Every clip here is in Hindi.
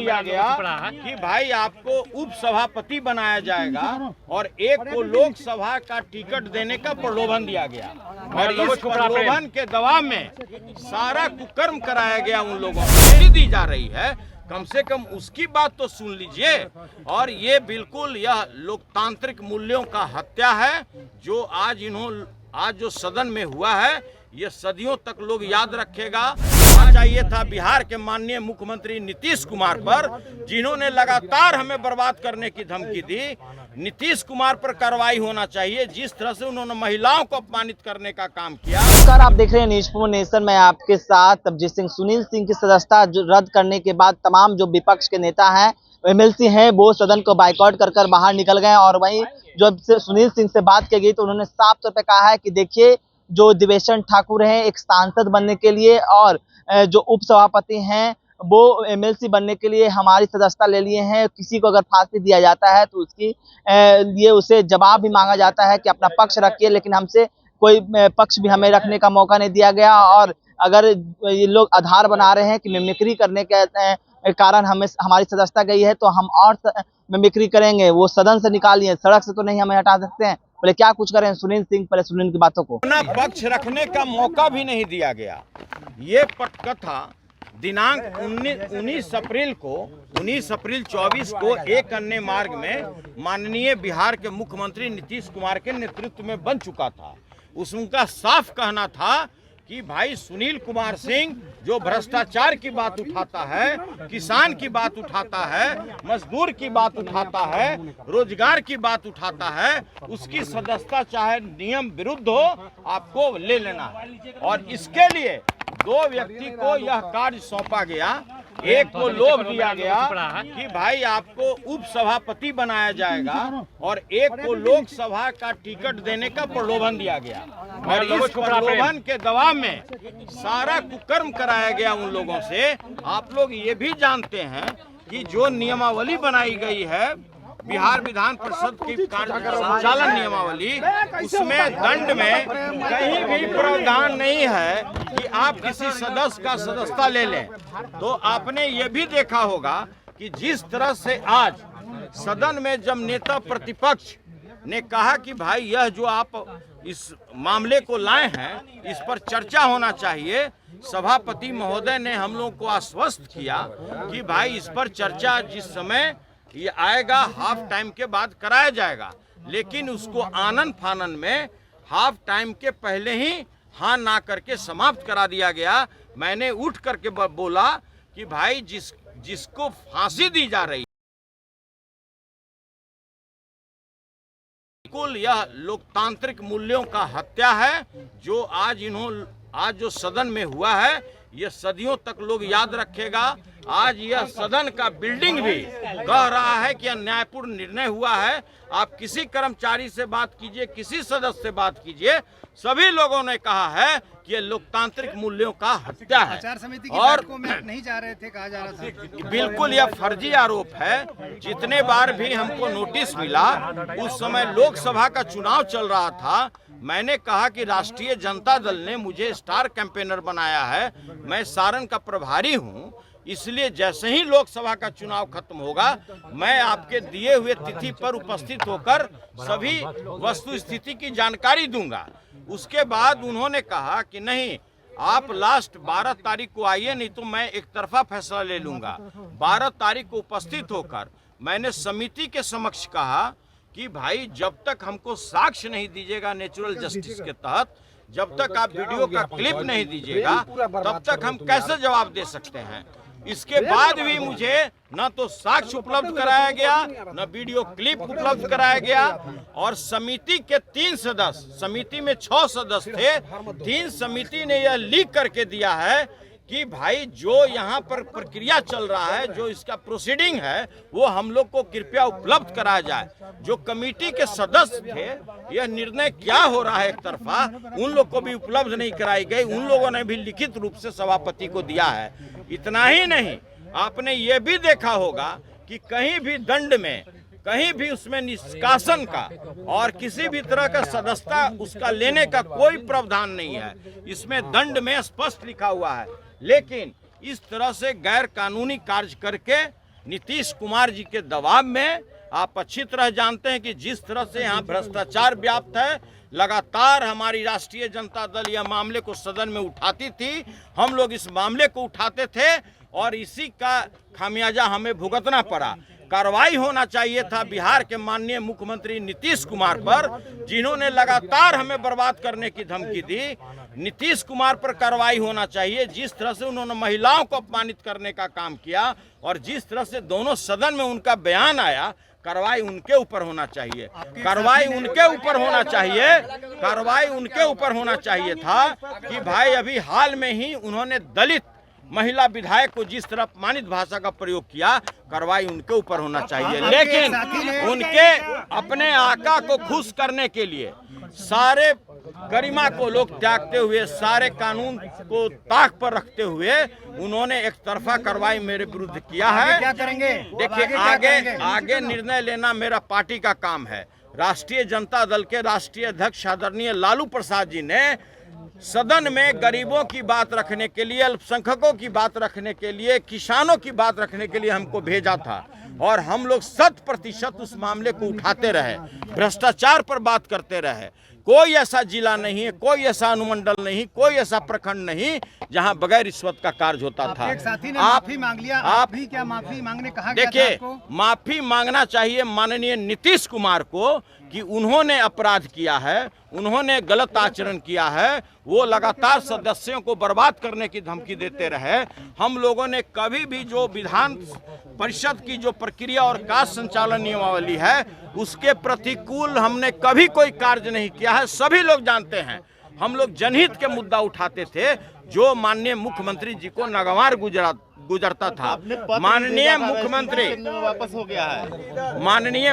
दिया गया कि भाई आपको उप सभापति बनाया जाएगा और एक को लोकसभा का टिकट देने का प्रलोभन दिया गया और इस प्रलोभन के दबाव में सारा कुकर्म कराया गया। उन लोगों को दी जा रही है, कम से कम उसकी बात तो सुन लीजिए। और ये बिल्कुल यह लोकतांत्रिक मूल्यों का हत्या है जो आज जो सदन में हुआ है, ये सदियों तक लोग याद रखेगा। चाहिए था बिहार के माननीय मुख्यमंत्री नीतीश कुमार पर, जिन्होंने लगातार हमें बर्बाद करने की धमकी दी। नीतीश कुमार पर कार्रवाई होना चाहिए, जिस तरह से उन्होंने महिलाओं को अपमानित करने का काम किया। नमस्कार, आप देख रहे हैं न्यूज़ फॉर नेशन में आपके साथ तबजीत सिंह। सुनील सिंह की सदस्यता रद्द करने के बाद तमाम जो विपक्ष के नेता हैं, एमएलसी हैं, वो सदन को बाइकआउट कर बाहर निकल गए। और वहीं जब सुनील सिंह से बात की गई तो उन्होंने साफ तौर पर कहा है कि देखिए, जो देवेशन ठाकुर हैं एक सांसद बनने के लिए और जो उप सभापति हैं वो एमएलसी बनने के लिए हमारी सदस्यता ले लिए हैं। किसी को अगर फांसी दिया जाता है तो उसकी लिए उसे जवाब भी मांगा जाता है कि अपना पक्ष रखिए, लेकिन हमसे कोई पक्ष भी हमें रखने का मौका नहीं दिया गया। और अगर ये लोग आधार बना रहे हैं कि मिमिक्री करने के कारण हमारी सदस्यता गई है, तो हम और मिमिक्री करेंगे। वो सदन से निकालिए, सड़क से तो नहीं हमें हटा सकते हैं। पहले क्या कुछ करें सुनील सिंह, पहले सुनील की बातों को। अपना पक्ष रखने का मौका भी नहीं दिया गया। ये पटकथा दिनांक 19 अप्रैल 24 को एक अन्य मार्ग में माननीय बिहार के मुख्यमंत्री नीतीश कुमार के नेतृत्व में बन चुका था। उनका साफ कहना था कि भाई सुनील कुमार सिंह जो भ्रष्टाचार की बात उठाता है, किसान की बात उठाता है, मजदूर की बात उठाता है, रोजगार की बात उठाता है, उसकी सदस्यता चाहे नियम विरुद्ध हो आपको ले लेना है। और इसके लिए दो व्यक्ति को यह कार्य सौंपा गया। एक को लोभ दिया गया कि भाई आपको उप सभापति बनाया जाएगा और एक को लोकसभा का टिकट देने का प्रलोभन दिया गया और इस प्रलोभन के दबाव में सारा कुकर्म कराया गया उन लोगों से। आप लोग ये भी जानते हैं कि जो नियमावली बनाई गई है बिहार विधान परिषद की कार्य संचालन नियमावली, उसमें दंड में कहीं भी प्रावधान नहीं है कि आप किसी सदस्य का सदस्यता ले लें। तो आपने ये भी देखा होगा कि जिस तरह से आज सदन में जब नेता प्रतिपक्ष ने कहा कि भाई यह जो आप इस मामले को लाए हैं इस पर चर्चा होना चाहिए, सभापति महोदय ने हम लोग को आश्वस्त किया कि भाई इस पर चर्चा जिस समय ये आएगा हाफ टाइम के बाद कराया जाएगा। लेकिन उसको आनन फानन में हाफ टाइम के पहले ही हाँ ना करके समाप्त करा दिया गया। मैंने उठ करके बोला कि भाई जिसको फांसी दी जा रही, बिल्कुल यह लोकतांत्रिक मूल्यों का हत्या है जो आज जो सदन में हुआ है, ये सदियों तक लोग याद रखेगा। आज यह सदन का बिल्डिंग भी कह रहा है कि अन्यायपूर्ण निर्णय हुआ है। आप किसी कर्मचारी से बात कीजिए, किसी सदस्य से बात कीजिए, सभी लोगों ने कहा है कि ये लोकतांत्रिक मूल्यों का हत्या है। आचार समिति की और बात को में नहीं जा रहे थे, कहा जा रहा था। बिल्कुल यह फर्जी आरोप है। जितने बार भी हमको नोटिस मिला, उस समय लोकसभा का चुनाव चल रहा था, मैंने कहा कि राष्ट्रीय जनता दल ने मुझे स्टार कैंपेनर बनाया है, मैं सारण का प्रभारी हूं, इसलिए जैसे ही लोकसभा का चुनाव खत्म होगा मैं आपके दिए हुए तिथि पर उपस्थित होकर सभी वस्तु स्थिति की जानकारी दूंगा। उसके बाद उन्होंने कहा कि नहीं, आप लास्ट 12 तारीख को आइए, नहीं तो मैं एक तरफा फैसला ले लूंगा। 12 तारीख को उपस्थित होकर मैंने समिति के समक्ष कहा कि भाई जब तक हमको साक्ष्य नहीं दीजिएगा नेचुरल जस्टिस के तहत, जब तक आप वीडियो का क्लिप नहीं दीजिएगा, तब तक हम कैसे जवाब दे सकते हैं। इसके बाद भी मुझे न तो साक्ष्य उपलब्ध कराया गया, न वीडियो क्लिप उपलब्ध कराया गया। और समिति के 3 सदस्य, समिति में 6 सदस्य थे, 3 समिति ने यह लीक करके दिया है कि भाई जो यहाँ पर प्रक्रिया चल रहा है, जो इसका प्रोसीडिंग है, वो हम लोग को कृपया उपलब्ध कराया जाए। जो कमेटी के सदस्य थे, यह निर्णय क्या हो रहा है एक तरफा, उन लोग को भी उपलब्ध नहीं कराई गई। उन लोगों ने भी लिखित रूप से सभापति को दिया है। इतना ही नहीं, आपने ये भी देखा होगा कि कहीं भी दंड में, कहीं भी उसमें निष्कासन का और किसी भी तरह का सदस्यता उसका लेने का कोई प्रावधान नहीं है। इसमें दंड में स्पष्ट लिखा हुआ है। लेकिन इस तरह से गैर कानूनी कार्य करके नीतीश कुमार जी के दबाव में आप अच्छी तरह जानते हैं कि जिस तरह से यहाँ भ्रष्टाचार व्याप्त है, लगातार हमारी राष्ट्रीय जनता दल यह मामले को सदन में उठाती थी, हम लोग इस मामले को उठाते थे और इसी का खामियाजा हमें भुगतना पड़ा। कार्रवाई होना चाहिए था बिहार के माननीय मुख्यमंत्री नीतीश कुमार पर, जिन्होंने लगातार हमें बर्बाद करने की धमकी दी। नीतीश कुमार पर कार्रवाई होना चाहिए। जिस तरह से उन्होंने महिलाओं को अपमानित करने का काम किया और जिस तरह से दोनों सदन में उनका बयान आया, कार्रवाई उनके ऊपर होना चाहिए। कार्रवाई उनके ऊपर होना चाहिए। कार्रवाई उनके ऊपर होना चाहिए था कि भाई अभी हाल में ही उन्होंने दलित महिला विधायक को जिस तरह अपमानित भाषा का प्रयोग किया, कार्रवाई उनके ऊपर होना चाहिए। लेकिन उनके अपने आका को खुश करने के लिए सारे गरिमा को लोग त्यागते हुए, सारे कानून को ताक पर रखते हुए उन्होंने एक तरफा कार्रवाई मेरे विरुद्ध किया है। क्या करेंगे? देखिए, आगे निर्णय लेना मेरा पार्टी का काम है। राष्ट्रीय जनता दल के राष्ट्रीय अध्यक्ष आदरणीय लालू प्रसाद जी ने सदन में गरीबों की बात रखने के लिए, अल्पसंख्यकों की बात रखने के लिए, किसानों की बात रखने के लिए हमको भेजा था और हम लोग 100% उस मामले को उठाते रहे, भ्रष्टाचार पर बात करते रहे। कोई ऐसा जिला नहीं है, कोई ऐसा अनुमंडल नहीं, कोई ऐसा प्रखंड नहीं जहां बगैर रिश्वत का कार्य होता था। एक साथी ने माफी मांग लिया, आप भी क्या माफी मांगने कहा गया था देखिए, आपको? माफी मांगना चाहिए माननीय नीतीश कुमार को कि उन्होंने अपराध किया है, उन्होंने गलत आचरण किया है, वो लगातार सदस्यों को बर्बाद करने की धमकी देते रहे। हम लोगों ने कभी भी जो विधान परिषद की जो प्रक्रिया और कार्य संचालन नियमावली है उसके प्रतिकूल हमने कभी कोई कार्य नहीं किया है। सभी लोग जानते हैं, हम लोग जनहित के मुद्दा उठाते थे जो माननीय मुख्यमंत्री जी को नागवार गुजरता था। माननीय मुख्यमंत्री वापस हो गया है। माननीय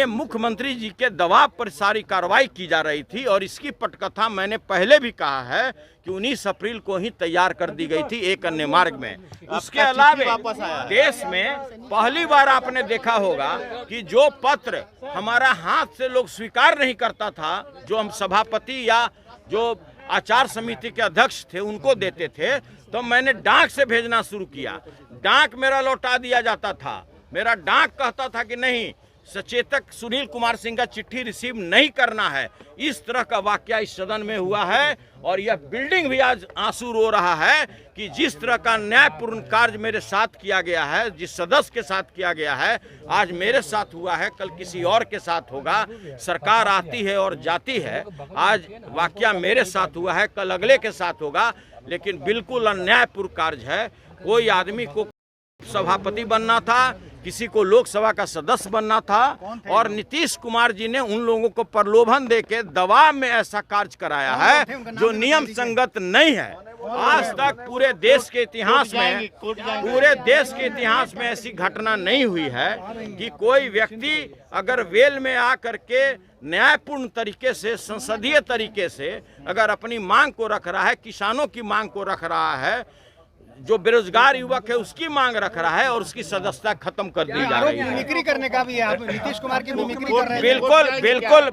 मुख्यमंत्री जी के दबाव पर सारी कार्रवाई की जा रही थी और इसकी पटकथा मैंने पहले भी कहा है कि 19 अप्रैल को ही तैयार कर दी गई थी एक अन्य मार्ग में। उसके अलावा देश में पहली बार आपने देखा होगा कि जो पत्र हमारा हाथ से लोग स्वीकार नहीं करता था, जो हम सभापति या जो आचार समिति के अध्यक्ष थे उनको देते थे, तो मैंने डाक से भेजना शुरू किया। डाक मेरा लौटा दिया जाता था। मेरा डाक कहता था कि नहीं, सचेतक सुनील कुमार सिंह का चिट्ठी रिसीव नहीं करना है। इस तरह का वाकया इस सदन में हुआ है और यह बिल्डिंग भी आज आंसू रो रहा है कि जिस तरह का न्यायपूर्ण कार्य मेरे साथ किया गया है, जिस सदस्य के साथ किया गया है, आज मेरे साथ हुआ है, कल किसी और के साथ होगा। सरकार आती है और जाती है, आज वाकया मेरे साथ हुआ है, कल अगले के साथ होगा, लेकिन बिल्कुल अन्यायपूर्ण कार्य है। कोई आदमी को सभापति बनना था, किसी को लोकसभा का सदस्य बनना था और नीतीश कुमार जी ने उन लोगों को प्रलोभन देके दबाव में ऐसा कार्य कराया है जो नियम संगत नहीं है। आज तक पूरे देश के इतिहास में ऐसी घटना नहीं हुई है कि कोई व्यक्ति अगर वेल में आकर के न्यायपूर्ण तरीके से, संसदीय तरीके से अगर अपनी मांग को रख रहा है, किसानों की मांग को रख रहा है, जो बेरोजगार युवक है उसकी मांग रख रहा है और उसकी सदस्यता खत्म कर दी जा रही है। मिमिक्री करने का भी है, आप नीतीश कुमार की मिमिक्री कर रहे हैं।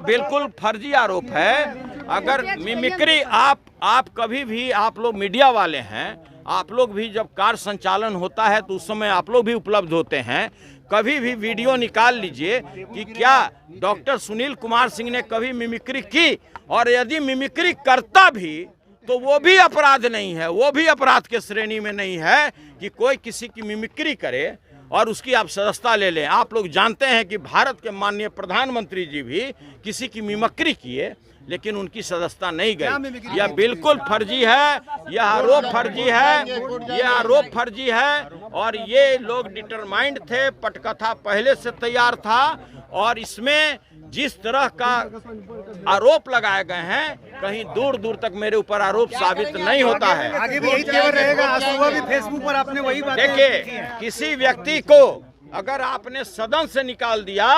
बिल्कुल फर्जी आरोप है। अगर मिमिक्री आप कभी भी, आप लोग मीडिया वाले हैं, आप लोग भी जब कार्य संचालन होता है तो उस समय आप लोग भी उपलब्ध होते हैं। कभी भी वीडियो निकाल लीजिए कि क्या डॉक्टर सुनील कुमार सिंह ने कभी मिमिक्री की, और यदि मिमिक्री करता भी तो वो भी अपराध नहीं है, वो भी अपराध के श्रेणी में नहीं है कि कोई किसी की मिमिक्री करे और उसकी आप सदस्यता ले लें। आप लोग जानते हैं कि भारत के माननीय प्रधानमंत्री जी भी किसी की मिमिक्री किए लेकिन उनकी सदस्यता नहीं गई। यह बिल्कुल फर्जी है, यह आरोप फर्जी है और ये लोग डिटरमाइंड थे, पटकथा पहले से तैयार था और इसमें जिस तरह का आरोप लगाए गए हैं कहीं दूर दूर तक मेरे ऊपर आरोप साबित नहीं होता है। आगे भी यही तेवर रहेगा। आज सुबह भी फेसबुक पर आपने वही बात देखिए, किसी व्यक्ति को अगर आपने सदन से निकाल दिया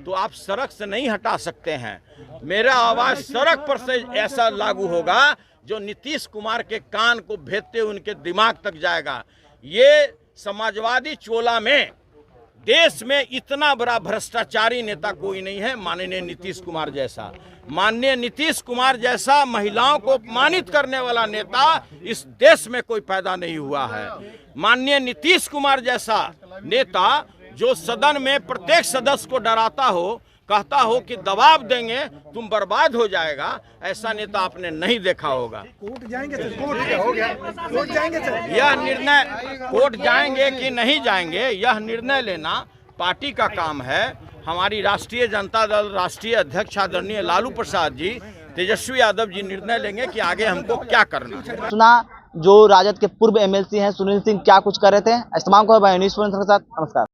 तो आप सड़क से नहीं हटा सकते हैं। मेरा आवाज सड़क पर से ऐसा लागू होगा जो नीतीश कुमार के कान को भेदते उनके दिमाग तक जाएगा। ये समाजवादी चोला में देश में इतना बड़ा भ्रष्टाचारी नेता कोई नहीं है माननीय नीतीश कुमार जैसा। माननीय नीतीश कुमार जैसा महिलाओं को अपमानित करने वाला नेता इस देश में कोई पैदा नहीं हुआ है। माननीय नीतीश कुमार जैसा नेता जो सदन में प्रत्येक सदस्य को डराता हो, कहता हो कि दबाव देंगे तुम बर्बाद हो जाएगा, ऐसा नेता आपने नहीं देखा होगा। कोर्ट जाएंगे सर, कोर्ट हो गया, कोर्ट जाएंगे सर। यह निर्णय कोर्ट जाएंगे कि नहीं जाएंगे, यह निर्णय लेना पार्टी का काम है। हमारी राष्ट्रीय जनता दल राष्ट्रीय अध्यक्ष आदरणीय लालू प्रसाद जी, तेजस्वी यादव जी निर्णय लेंगे कि आगे हमको क्या करना है। सुना जो राजद के पूर्व एमएलसी हैं सुनील सिंह क्या कुछ कर रहे थे। इस तमाम को न्यूज़ के साथ नमस्कार।